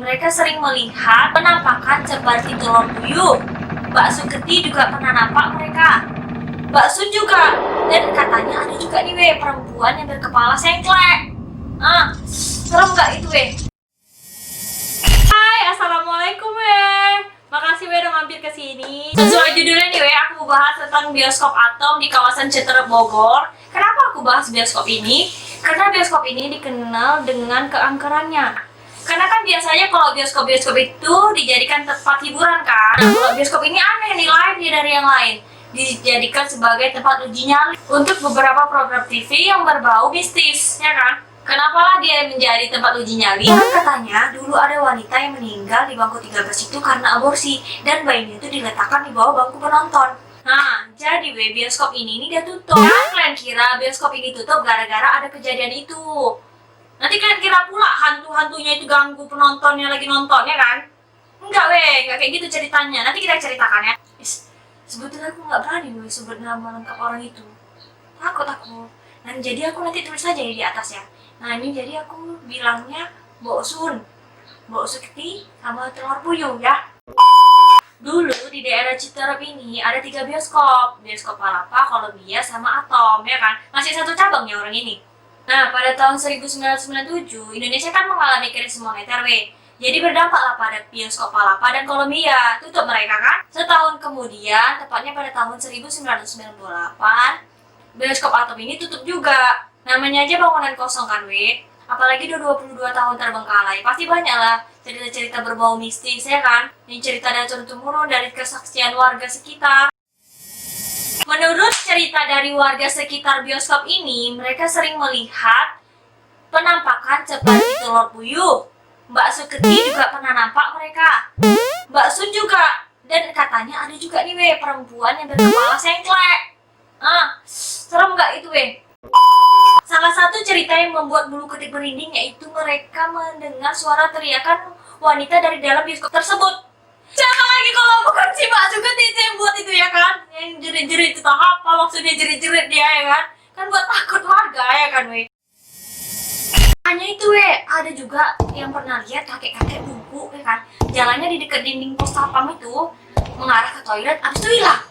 mereka sering melihat penampakan seperti telur puyuh. Mbak Suketi juga pernah nampak mereka. Mbak Sun juga. Dan katanya ada juga nih weh, perempuan yang berkepala sengklek. Serem gak itu weh? Hai, assalamualaikum weh. Makasih weh udah mampir ke sini. Sesuai judulnya nih weh, aku mau bahas tentang bioskop Atom di kawasan Citerep Bogor. Kenapa aku bahas bioskop ini? Karena bioskop ini dikenal dengan keangkerannya. Karena kan biasanya kalau bioskop-bioskop itu dijadikan tempat hiburan kan. Nah, kalau bioskop ini aneh nih, lain dia dari yang lain. Dijadikan sebagai tempat uji nyali untuk beberapa program TV yang berbau mistis, ya kan? Kenapa lah dia menjadi tempat uji nyali? Katanya dulu ada wanita yang meninggal di bangku 13 itu karena aborsi, dan bayinya itu diletakkan di bawah bangku penonton. Nah, jadi bioskop ini dia tutup. Dan kalian kira bioskop ini tutup gara-gara ada kejadian itu? Nanti kalian kira pula hantu-hantunya itu ganggu penontonnya lagi nonton, ya kan? Enggak nggak kayak gitu ceritanya. Nanti kita ceritakan ya. Sebetulnya aku nggak berani sebut nama lengkap orang itu. Takut aku. Dan jadi aku nanti tulis saja di atas ya. Nah ini jadi aku bilangnya Mbok Sun, Mbok Suketi, sama telur puyuh ya. Dulu di daerah Citerep ini ada 3 bioskop. Bioskop Palapa, Columbia, sama Atom, ya kan? Masih satu cabang ya orang ini. Nah, pada tahun 1997, Indonesia kan mengalami krisis moneter, weh. Jadi berdampaklah pada bioskop Palapa dan Columbia. Tutup mereka kan? Setahun kemudian, tepatnya pada tahun 1998, bioskop Atom ini tutup juga. Namanya aja bangunan kosong kan, weh. Apalagi udah 22 tahun terbengkalai. Pasti banyak lah cerita-cerita berbau mistis, ya kan? Ini cerita dari turun-temurun dari kesaksian warga sekitar. Menurut cerita dari warga sekitar bioskop ini, mereka sering melihat penampakan seperti telur puyuh. Mbak Suketi juga pernah nampak mereka. Mbak Sun juga. Dan katanya ada juga nih weh, perempuan yang berkepala sengklek. Serem gak itu weh? Salah satu cerita yang membuat bulu kuduk merinding yaitu mereka mendengar suara teriakan wanita dari dalam bioskop tersebut. Siapa lagi kalau bukan si Mbak Suketi itu yang buat itu, ya kan? Yang jerit-jerit itu apa maksudnya jerit-jerit dia, ya kan? Kan buat takut warga, ya kan weh? Hanya itu weh, ada juga yang pernah lihat kakek-kakek bungku, ya kan? Jalannya di dekat dinding pos sapam itu mengarah ke toilet, abis itu hilang.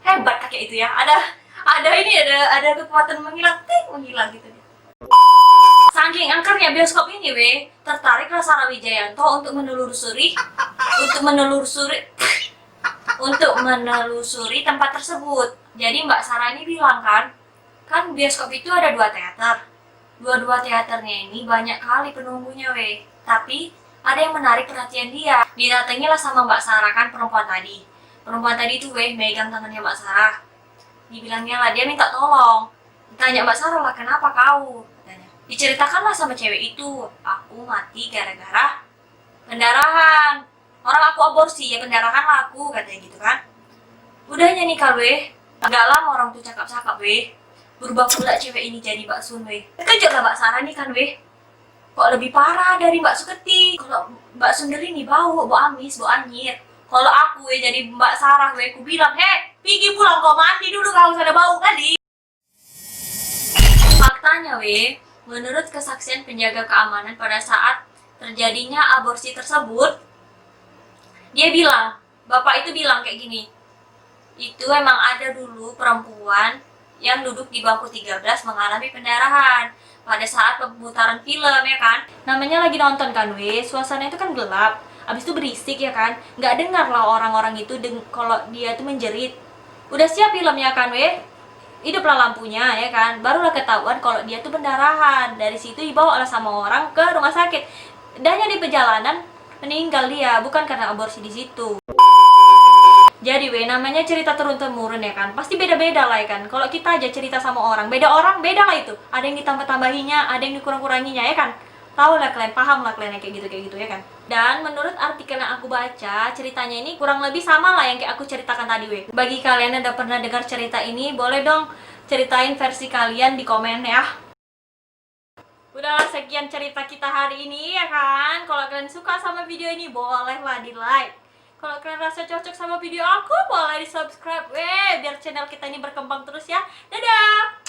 Hebat kakek itu ya. Ada kekuatan menghilang gitu. Saking angkernya bioskop ini weh, tertariklah Sarah Wijayanto untuk menelusuri tempat tersebut. Jadi Mbak Sarah ini bilang kan bioskop itu ada 2 teater. Dua teaternya ini banyak kali penunggunya weh. Tapi ada yang menarik perhatian dia. Didatangilah sama Mbak Sarah kan perempuan tadi. Perempuan tadi tuh weh megang tangannya Mbak Sarah. Dibilangnya lah, dia minta tolong. Ditanya Mbak Sarah lah, kenapa kau? Katanya. Diceritakanlah sama cewek itu, aku mati gara-gara pendarahan. Orang aku aborsi, ya pendarahan lah aku, katanya gitu kan. Udahnya nih kal weh, agak lama orang tuh cakap-cakap weh. Berubah pula cewek ini jadi Mbak Sun weh. Terkejut lah Mbak Sarah nih kan weh. Kok lebih parah dari Mbak Suketi? Kalau Mbak Sun ini bau amis, bau anyir. Kalau aku jadi Mbak Sarah aku bilang, pergi pulang kau mandi dulu kalau ada bau kali. Faktanya menurut kesaksian penjaga keamanan pada saat terjadinya aborsi tersebut, dia bilang, bapak itu bilang kayak gini, itu emang ada dulu perempuan yang duduk di bangku 13 mengalami pendarahan pada saat pemutaran film, ya kan? Namanya lagi nonton kan suasana itu kan gelap, abis itu berisik, ya kan? Nggak dengar lah orang-orang itu kalau dia tuh menjerit. Udah siap filmnya kan hiduplah lampunya, ya kan? Barulah ketahuan kalau dia tuh pendarahan. Dari situ dibawa lah sama orang ke rumah sakit. Dannya di perjalanan meninggal dia, bukan karena aborsi di situ. Jadi namanya cerita turun-temurun, ya kan? Pasti beda-beda lah, ya kan? Kalau kita aja cerita sama orang, beda lah itu. Ada yang ditambah-tambahinya, ada yang dikurang-kuranginya, ya kan? Tahu lah kalian, paham lah kalian kayak gitu, ya kan? Dan menurut artikel yang aku baca, ceritanya ini kurang lebih sama lah yang kayak aku ceritakan tadi Bagi kalian yang udah pernah dengar cerita ini, boleh dong ceritain versi kalian di komen ya. Udahlah, sekian cerita kita hari ini, ya kan? Kalau kalian suka sama video ini, bolehlah di like. Kalau kalian rasa cocok sama video aku, boleh di subscribe biar channel kita ini berkembang terus ya. Dadah!